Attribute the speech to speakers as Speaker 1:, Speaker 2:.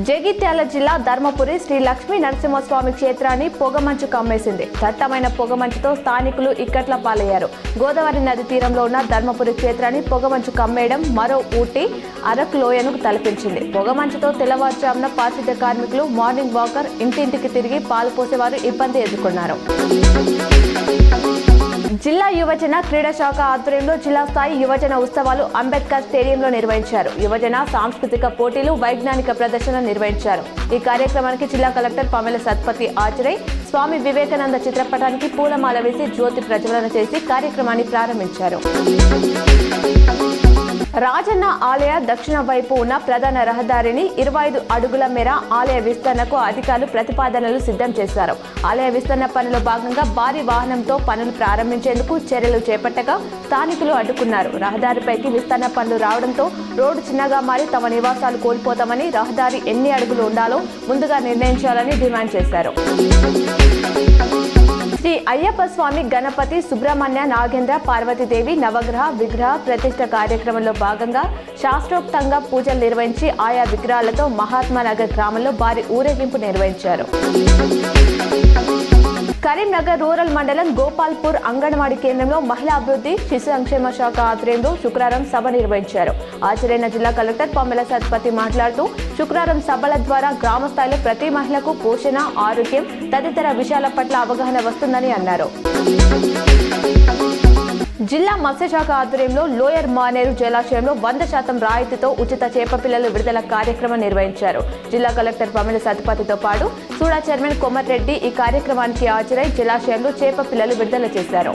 Speaker 1: జగిత్యాల జిల్లా ధర్మపురి శ్రీ లక్ష్మీ నరసింహస్వామి క్షేత్రాన్ని పొగమంచు కమ్మేసింది. దట్టమైన పొగమంచుతో స్థానికులు ఇక్కట్ల పాలయ్యారు. గోదావరి నది తీరంలో ఉన్న ధర్మపురి క్షేత్రాన్ని పొగమంచు కమ్మేయడం మరో ఊటీ అరకు లోయను తలపించింది. పొగమంచుతో తెల్లవారుజామున పారిశుద్ధ్య కార్మికులు, మార్నింగ్ వాకర్ ఇంటింటికి తిరిగి పాలు పోసేవారు ఇబ్బంది ఎదుర్కొన్నారు. జిల్లా యువజన క్రీడా శాఖ ఆధ్వర్యంలో జిల్లా స్థాయి యువజన ఉత్సవాలు అంబేద్కర్ స్టేడియంలో నిర్వహించారు. యువజన సాంస్కృతిక పోటీలు, వైజ్ఞానిక ప్రదర్శన నిర్వహించారు. ఈ కార్యక్రమానికి జిల్లా కలెక్టర్ పమెల సత్పతి హాజరై స్వామి వివేకానంద చిత్రపటానికి పూలమాల వేసి జ్యోతి ప్రజ్వలన చేసి కార్యక్రమాన్ని ప్రారంభించారు. రాజన్న ఆలయ దక్షిణ వైపు ఉన్న ప్రధాన రహదారిని 25 అడుగుల మేర ఆలయ విస్తరణకు అధికారులు ప్రతిపాదనలు సిద్ధం చేశారు. ఆలయ విస్తరణ పనిలో భాగంగా భారీ వాహనంతో పనులు ప్రారంభించేందుకు చర్యలు చేపట్టగా స్థానికులు అడ్డుకున్నారు. రహదారిపైకి విస్తరణ పనులు రావడంతో రోడ్డు చిన్నగా మారి తమ నివాసాలు కోల్పోతామని, రహదారి ఎన్ని అడుగులు ఉండాలో ముందుగా నిర్ణయించాలని డిమాండ్ చేశారు. శ్రీ అయ్యప్ప స్వామి గణపతి సుబ్రహ్మణ్య నాగేంద్ర పార్వతీదేవి నవగ్రహ విగ్రహ ప్రతిష్ఠ కార్యక్రమంలో భాగంగా శాస్త్రోక్తంగా పూజలు నిర్వహించి ఆయా విగ్రహాలతో మహాత్మానగర్ గ్రామంలో భారీ ఊరేగింపు నిర్వహించారు. కరీంనగర్ రూరల్ మండలం గోపాల్పూర్ అంగన్వాడీ కేంద్రంలో మహిళా అభివృద్ధి, శిశు సంక్షేమ శాఖ ఆధ్వర్యంలో శుక్రవారం సభ నిర్వహించారు. హాజరైన జిల్లా కలెక్టర్ పమెల సత్పతి మాట్లాడుతూ శుక్రవారం సభల ద్వారా గ్రామ స్థాయిలో ప్రతి మహిళకు పోషణ, ఆరోగ్యం తదితర విషయాల పట్ల అవగాహన వస్తుందని అన్నారు. జిల్లా మత్స్యశాఖ ఆధ్వర్యంలో లోయర్ మానేరు జలాశయంలో 100% రాయితీతో ఉచిత చేప పిల్లలు విడుదల కార్యక్రమం నిర్వహించారు. జిల్లా కలెక్టర్ పమెల సత్పతితో పాటు సూడా చైర్మన్ కొమర్రెడ్డి ఈ కార్యక్రమానికి హాజరై జలాశయంలో చేప పిల్లలు విడుదల చేశారు.